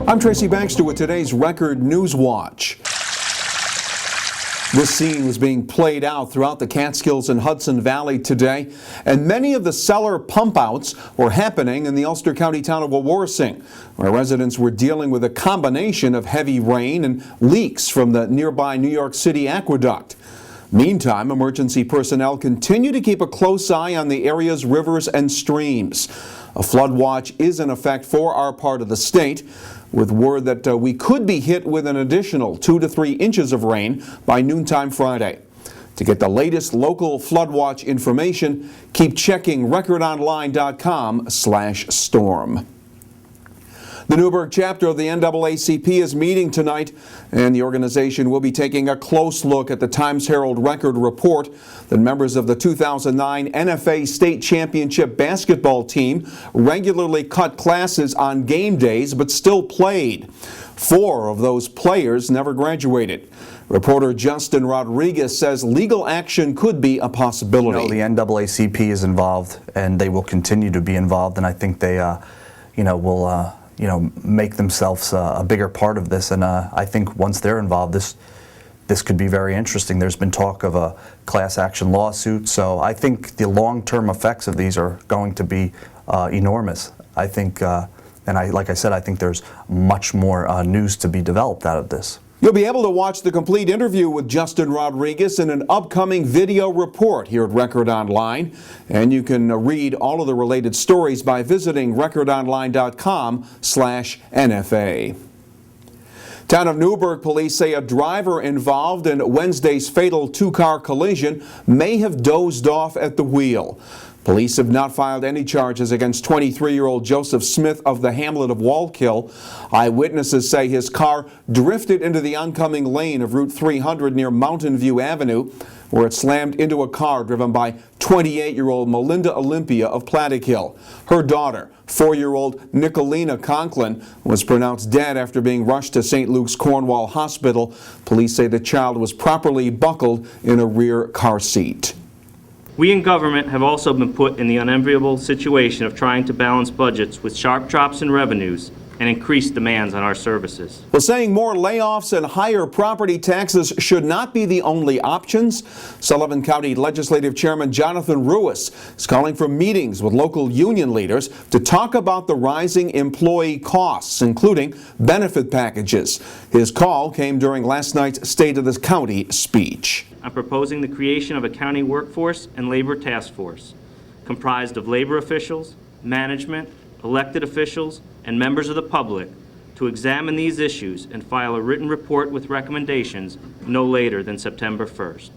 I'm Tracy Baxter with today's Record Newswatch. This scene was being played out throughout the Catskills and Hudson Valley today, and many of the cellar pump-outs were happening in the Ulster County town of Wawarsing, where residents were dealing with a combination of heavy rain and leaks from the nearby New York City aqueduct. Meantime, emergency personnel continue to keep a close eye on the area's rivers and streams. A flood watch is in effect for our part of the state, with word that we could be hit with an additional 2 to 3 inches of rain by noontime Friday. To get the latest local flood watch information, keep checking recordonline.com/storm. The Newburgh chapter of the NAACP is meeting tonight, and the organization will be taking a close look at the Times-Herald Record report that members of the 2009 NFA State Championship basketball team regularly cut classes on game days but still played. 4 of those players never graduated. Reporter Justin Rodriguez says legal action could be a possibility. The NAACP is involved, and they will continue to be involved, and I think they will make themselves a bigger part of this, and I think once they're involved, this could be very interesting. There's been talk of a class action lawsuit, so I think the long-term effects of these are going to be enormous. I think, like I said, I think there's much more news to be developed out of this. You'll be able to watch the complete interview with Justin Rodriguez in an upcoming video report here at Record Online, and you can read all of the related stories by visiting recordonline.com/NFA. Town of Newburgh police say a driver involved in Wednesday's fatal 2-car collision may have dozed off at the wheel. Police have not filed any charges against 23-year-old Joseph Smith of the hamlet of Wallkill. Eyewitnesses say his car drifted into the oncoming lane of Route 300 near Mountain View Avenue, where it slammed into a car driven by 28-year-old Melinda Olympia of Plattekill. Her daughter, 4-year-old Nicolina Conklin, was pronounced dead after being rushed to St. Luke's Cornwall Hospital. Police say the child was properly buckled in a rear car seat. We in government have also been put in the unenviable situation of trying to balance budgets with sharp drops in revenues and increased demands on our services. Well, saying more layoffs and higher property taxes should not be the only options. Sullivan County Legislative Chairman Jonathan Ruis is calling for meetings with local union leaders to talk about the rising employee costs, including benefit packages. His call came during last night's State of the County speech. I'm proposing the creation of a county workforce and labor task force comprised of labor officials, management, elected officials, and members of the public to examine these issues and file a written report with recommendations no later than September 1st.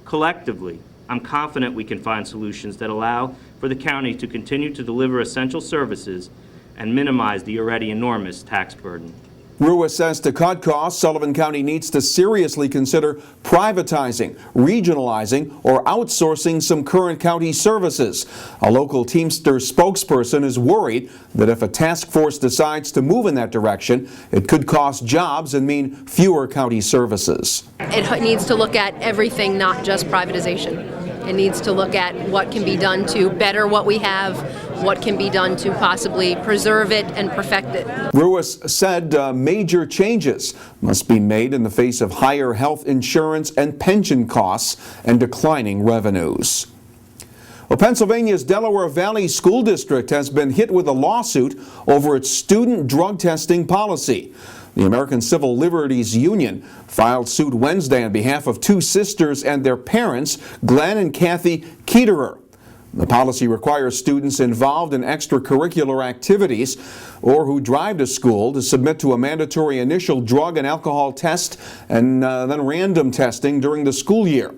Collectively, I'm confident we can find solutions that allow for the county to continue to deliver essential services and minimize the already enormous tax burden. Ruis says to cut costs, Sullivan County needs to seriously consider privatizing, regionalizing, or outsourcing some current county services. A local Teamsters spokesperson is worried that if a task force decides to move in that direction, it could cost jobs and mean fewer county services. It needs to look at everything, not just privatization. It needs to look at what can be done to better what we have, what can be done to possibly preserve it and perfect it. Ruis said major changes must be made in the face of higher health insurance and pension costs and declining revenues. Well, Pennsylvania's Delaware Valley School District has been hit with a lawsuit over its student drug testing policy. The American Civil Liberties Union filed suit Wednesday on behalf of 2 sisters and their parents, Glenn and Kathy Keterer. The policy requires students involved in extracurricular activities or who drive to school to submit to a mandatory initial drug and alcohol test and then random testing during the school year.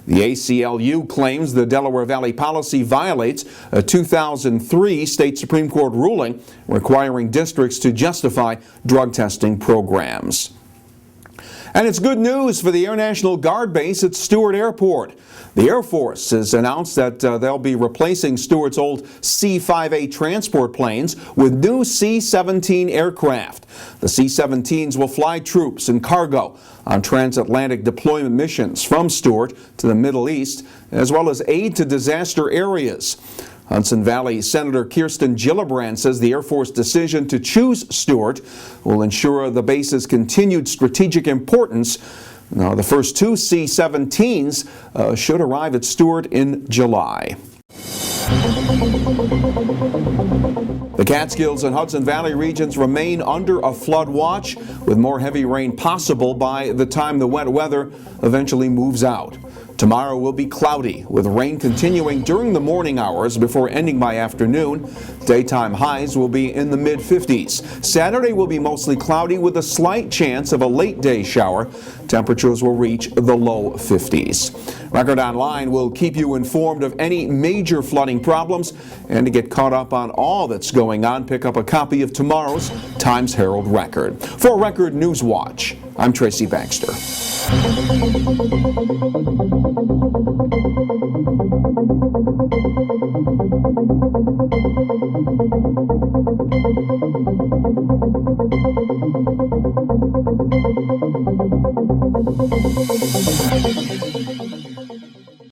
The ACLU claims the Delaware Valley policy violates a 2003 state Supreme Court ruling requiring districts to justify drug testing programs. And it's good news for the Air National Guard base at Stewart Airport. The Air Force has announced that they'll be replacing Stewart's old C-5A transport planes with new C-17 aircraft. The C-17s will fly troops and cargo on transatlantic deployment missions from Stewart to the Middle East, as well as aid to disaster areas. Hudson Valley Senator Kirsten Gillibrand says the Air Force decision to choose Stewart will ensure the base's continued strategic importance. Now, the first two C-17s should arrive at Stewart in July. The Catskills and Hudson Valley regions remain under a flood watch, with more heavy rain possible by the time the wet weather eventually moves out. Tomorrow will be cloudy, with rain continuing during the morning hours before ending by afternoon. Daytime highs will be in the mid-50s. Saturday will be mostly cloudy with a slight chance of a late day shower. Temperatures will reach the low 50s. Record Online will keep you informed of any major flooding problems, and to get caught up on all that's going on, pick up a copy of tomorrow's Times-Herald Record. For Record Newswatch, I'm Tracy Baxter.